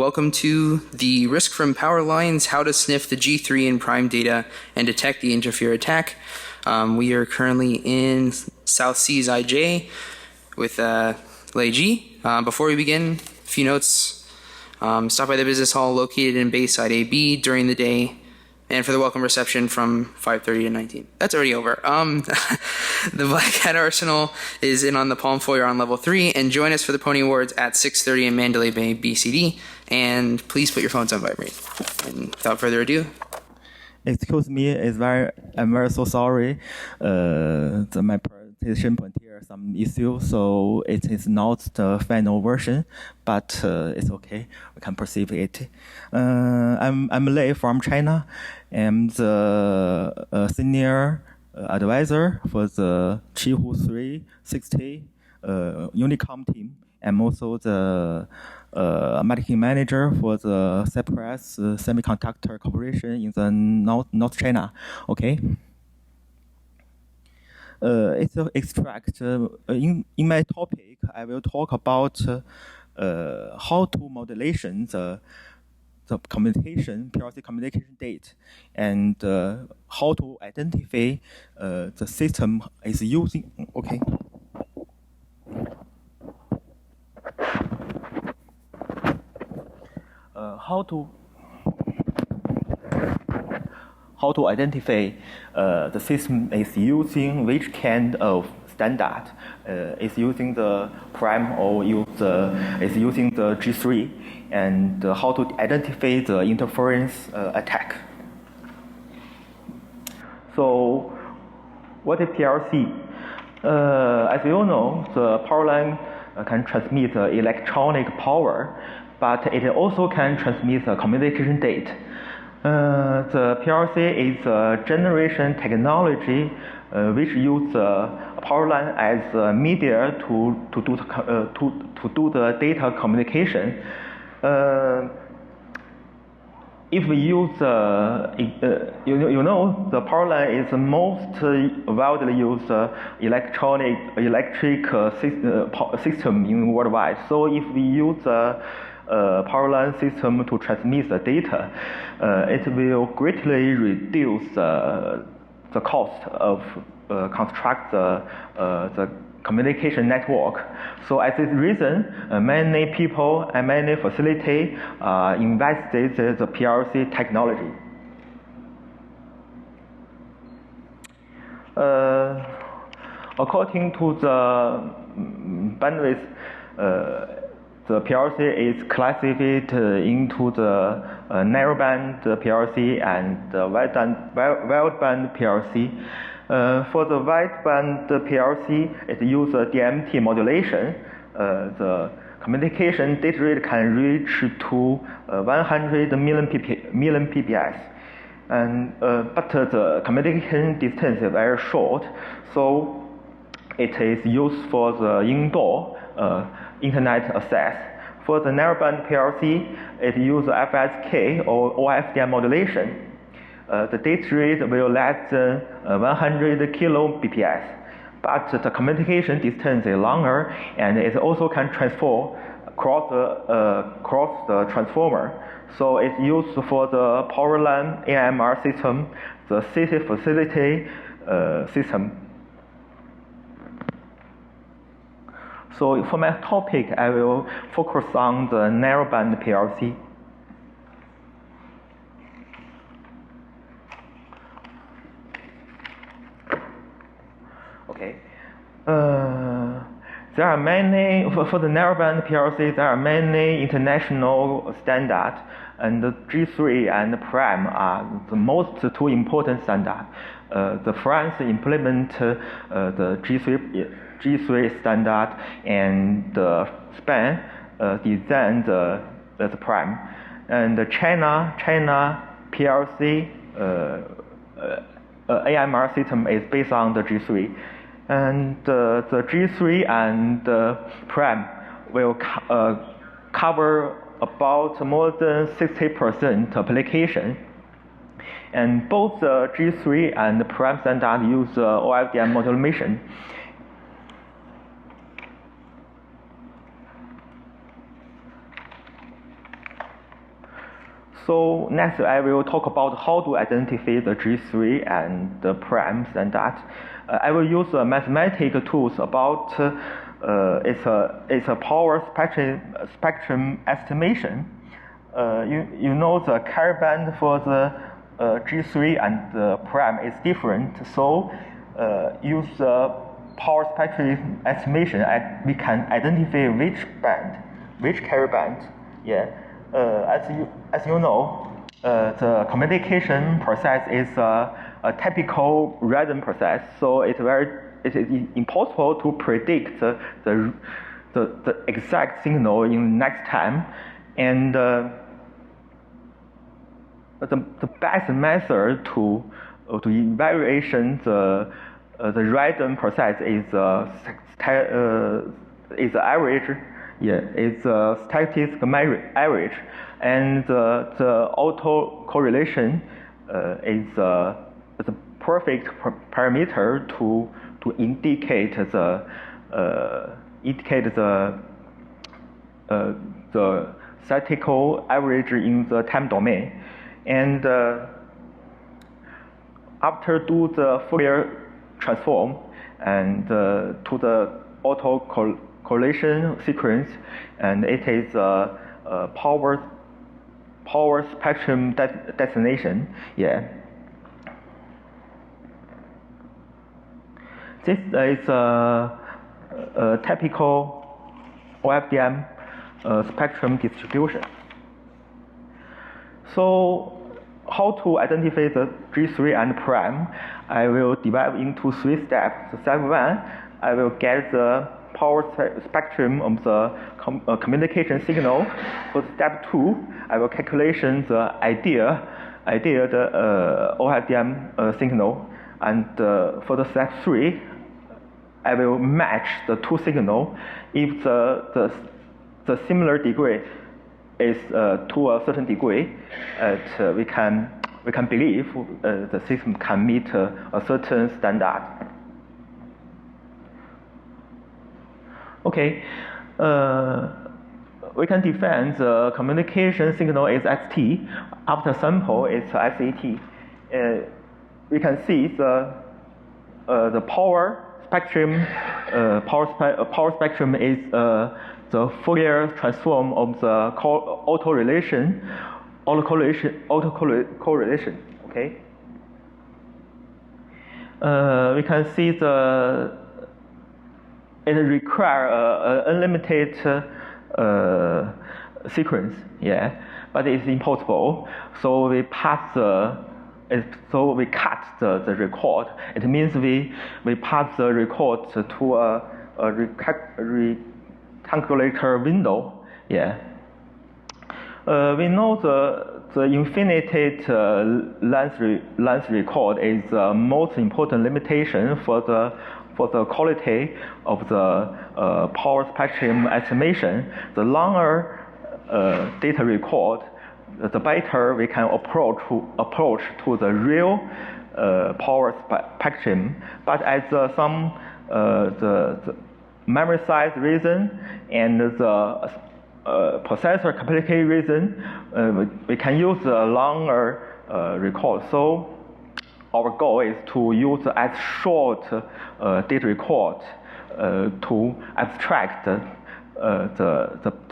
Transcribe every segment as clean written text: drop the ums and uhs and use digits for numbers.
Welcome to the Risk from Power Lines, How to Sniff the G3 in Prime Data and Detect the Interfere Attack. We are currently in South Seas IJ with Lei Ji. Before we begin, a few notes. Stop by the business hall located in Bayside AB during the day, and for the welcome reception from 5:30 to 19. That's already over. The Black Hat Arsenal is in on the Palm Foyer on level 3, and join us for the Pony Awards at 6:30 in Mandalay Bay, BCD. And please put your phones on vibrate. And without further ado. Excuse me, I'm very so sorry. My presentation put here some issue, so it is not the final version, but it's okay. We can perceive it. I'm Lei from China. I'm the senior advisor for the Qihu 360 Unicom team. I'm also the marketing manager for the Cypress Semiconductor Corporation in the North China. Okay. It's an extract. In my topic, I will talk about how to modulation the communication, PLC communication date, and how to identify the system is using. Okay. How to identify the system is using which kind of standard, is using the prime or is using the G3, and how to identify the interference attack. So what is PLC? As you know, the power line can transmit electronic power, but it also can transmit the communication date. The PLC is a generation technology which uses power line as a media to do the data communication. If we use, the power line is the most widely used electric system in worldwide. So if we use power line system to transmit the data, it will greatly reduce the cost of construct the communication network. So as this reason, many people and many facilities invested the PLC technology. According to the bandwidth, the PLC is classified into the narrowband PLC and the wideband PLC. For the wideband PLC, it uses DMT modulation. The communication data rate can reach to 100 million PPS. But the communication distance is very short, so it is used for the indoor internet access. For the narrowband PLC, it uses FSK or OFDM modulation. The data rate will less than 100 kilo bps, but the communication distance is longer, and it also can transfer across the transformer. So it's used for the power line AMR system, the city facility system. So for my topic, I will focus on the narrowband PLC. Okay. There are many, for the narrowband PLC, there are many international standards, and the G3 and the Prime are the most two important standards. The France implement the G3 standard, and Spain designed the Prime. And the China PLC AMR system is based on the G3. And the G3 and Prime will cover about more than 60% application. And both the G3 and the Prime standard use OFDM modulation. So next I will talk about how to identify the G3 and the primes and that. I will use mathematical tools about it's a power spectrum estimation. You know the carrier band for the G3 and the prime is different, so use the power spectrum estimation, we can identify which carrier band. Yeah, as you know, the communication process is a typical random process, so it is impossible to predict the exact signal in next time, and the best method to evaluation the random process is average. Yeah, it's a statistical average, and the autocorrelation is the perfect parameter to indicate the statistical average in the time domain. And after do the Fourier transform and to the autocorrelation sequence, and it is a power spectrum destination. Yeah. This is a typical OFDM spectrum distribution. So how to identify the G3 and prime? I will divide into 3 steps. So step 1, I will get the power spectrum of the communication signal. For step 2, I will calculate the ideal OFDM signal. And for the step 3, I will match the 2 signals. If the similar degree is to a certain degree, we can believe the system can meet a certain standard. Okay, we can define the communication signal is xt. After sample, it's SAT. We can see the power spectrum. Power spectrum is the Fourier transform of the autocorrelation. Okay. We can see it requires unlimited sequence. Yeah, but it's impossible. So we cut the record. It means we pass the record to a recalculator window. Yeah. We know the infinite length record is the most important limitation for the quality of the power spectrum estimation. The longer data record, the better we can approach to the real power spectrum. But as some the memory size reason and the processor capacity reason, we can use a longer record. So our goal is to use as short data record to abstract the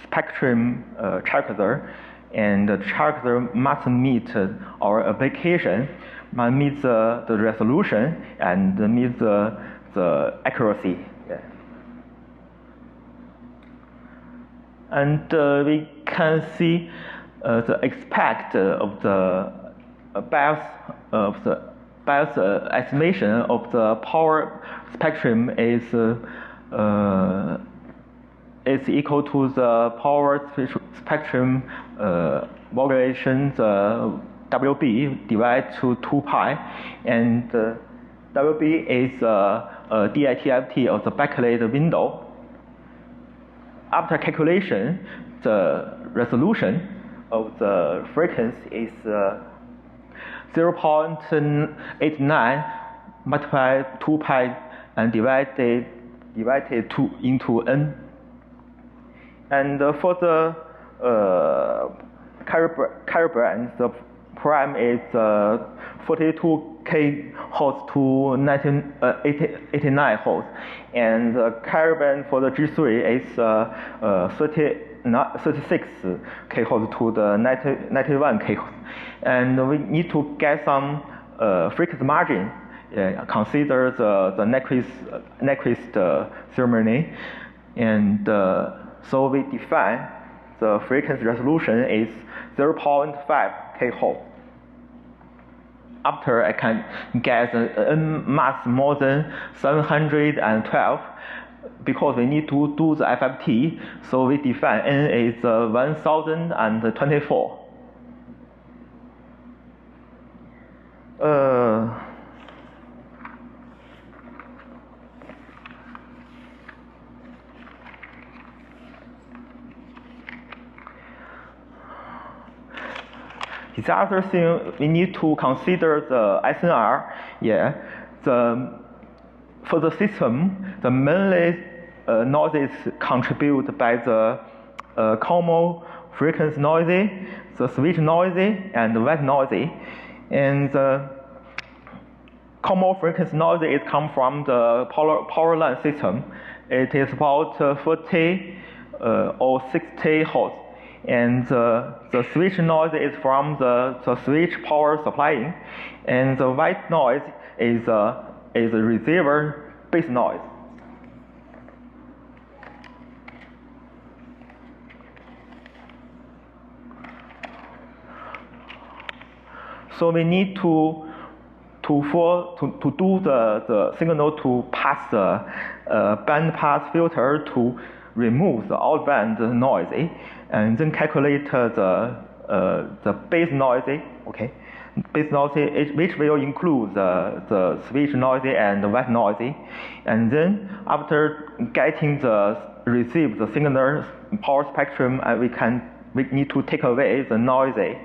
spectrum character, and the character must meet our application, must meet the resolution and meet the accuracy. Yeah. And we can see the expect of the bias estimation of the power spectrum is equal to the power spectrum modulation, the WB divided to 2 pi, and WB is DITFT of the backlit window. After calculation, the resolution of the frequency is 0.89 multiplied 2 pi and divided into n. And for the carrier band, the prime is 42 kHz to 89 Hz, and the carrier band for the G3 is 36 kHz to the 91 kHz, and we need to get some frequency margin. Consider the Nyquist ceremony, and so we define the frequency resolution is 0.5 kHz. After I can get n mass more than 712, because we need to do the FFT, so we define n is 1024. The other thing we need to consider the SNR. For the system, the mainly noises contributed by the common frequency noisy, the switch noisy, and the white noisy. And the common frequency noisy is come from the power line system. It is about 40 or 60 Hz. And the switch noise is from the switch power supplying, and the white noise is a receiver base noise. So we need to do the signal to pass the band pass filter to remove the outband noise, and then calculate the base noise. Okay, base noise which will include the switch noise and the white noise, and then after getting the received the signal power spectrum, we need to take away the noisy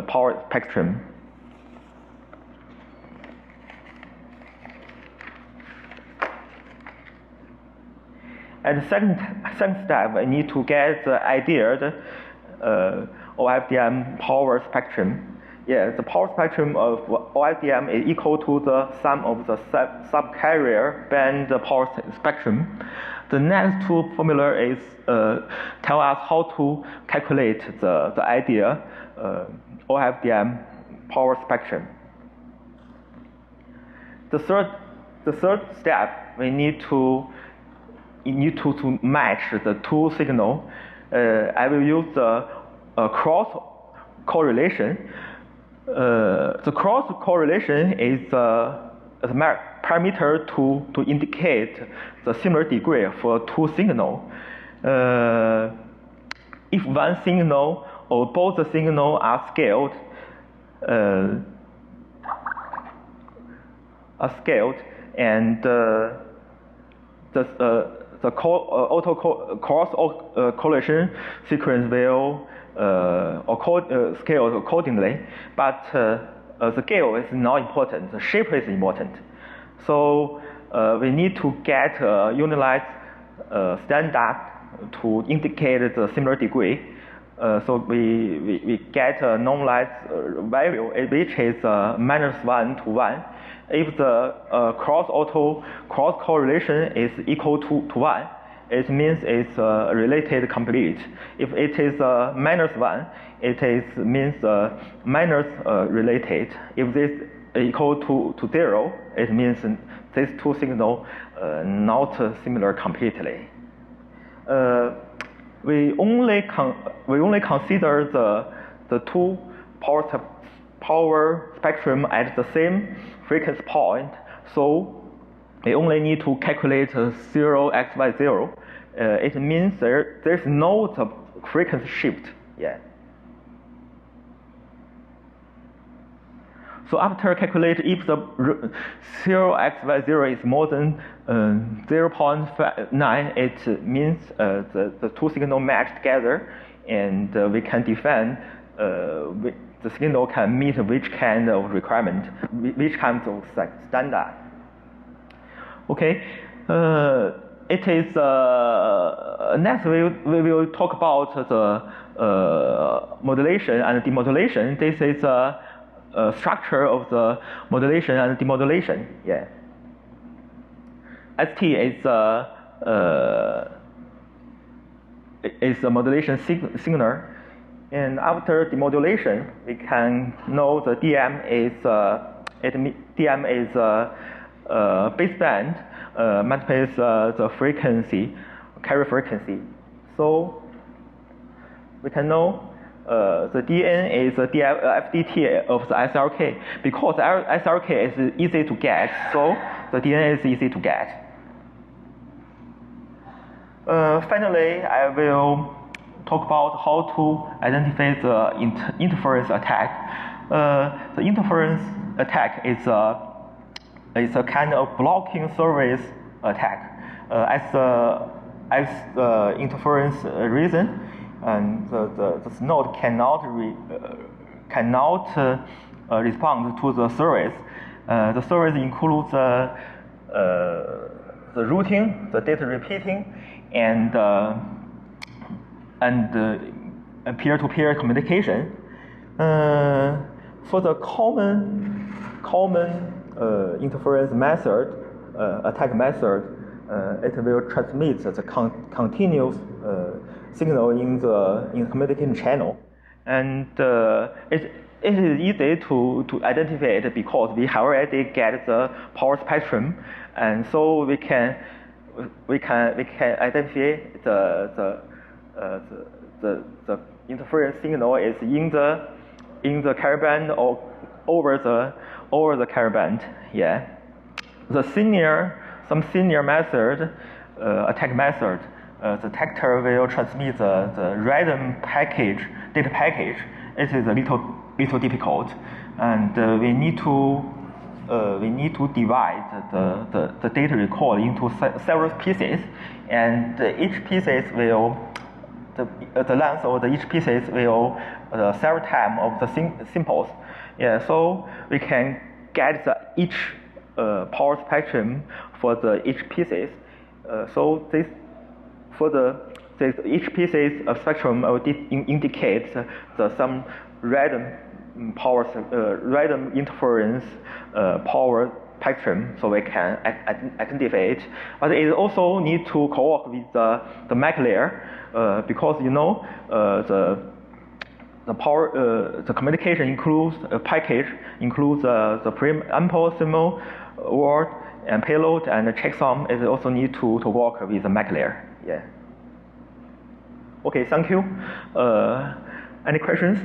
power spectrum. And the second step, we need to get the ideal OFDM power spectrum. The power spectrum of OFDM is equal to the sum of the subcarrier band power spectrum. The next two formula is tell us how to calculate the ideal OFDM power spectrum. The third step, we need to match the two signal. I will use the cross correlation. The cross correlation is a parameter to indicate the similar degree for two signals. If one signal or both the signals are scaled, and the cross correlation sequence will scale accordingly, but the scale is not important. The shape is important. So we need to get a unilized standard to indicate the similar degree. So we get a normalized value which is -1 to 1. If the cross correlation is equal to 1, it means it's related complete. If it is -1, it means minus related. If this equal to 0, it means these two signals not similar completely. We only consider the two power spectrum at the same frequency point, so we only need to calculate 0x by 0. It means there's no frequency shift yet. So after calculate, if the 0x by 0 is more than 0.9, it means the two signals match together, and we can define the signal can meet which kind of requirement, which kind of standard. Okay, it is next we will talk about the modulation and demodulation. This is a structure of the modulation and demodulation. Yeah. ST is a modulation signal, and after demodulation, we can know the DM is baseband multiplies the frequency, carrier frequency. So we can know the Dn is the FDT of the SRK, because SRK is easy to get, so the Dn is easy to get. Finally, I will talk about how to identify the interference attack. The interference attack is a kind of blocking service attack. As the interference reason, and the node cannot respond to the service. The service includes the routing, the data repeating, and peer-to-peer communication. For the common interference method, attack method, it will transmit the continuous signal in the communication channel, and it is easy to identify it because we have already get the power spectrum, and so we can identify the interference signal is in the carrier band or over the carrier band. Yeah. Some senior method, attack method, the detector will transmit the random data package. It is a little difficult, and we need to divide the data record into several pieces, and each pieces will the length of each pieces will several times of the symbols. Yeah, so we can get each power spectrum for each pieces. So each pieces of spectrum will indicate some random random interference power spectrum, so we can identify it. But it also need to co-work with the MAC layer, because the communication includes a package, includes the preamble symbol, word, and payload, and the checksum. It also need to work with the MAC layer. Yeah. Okay, thank you. Any questions?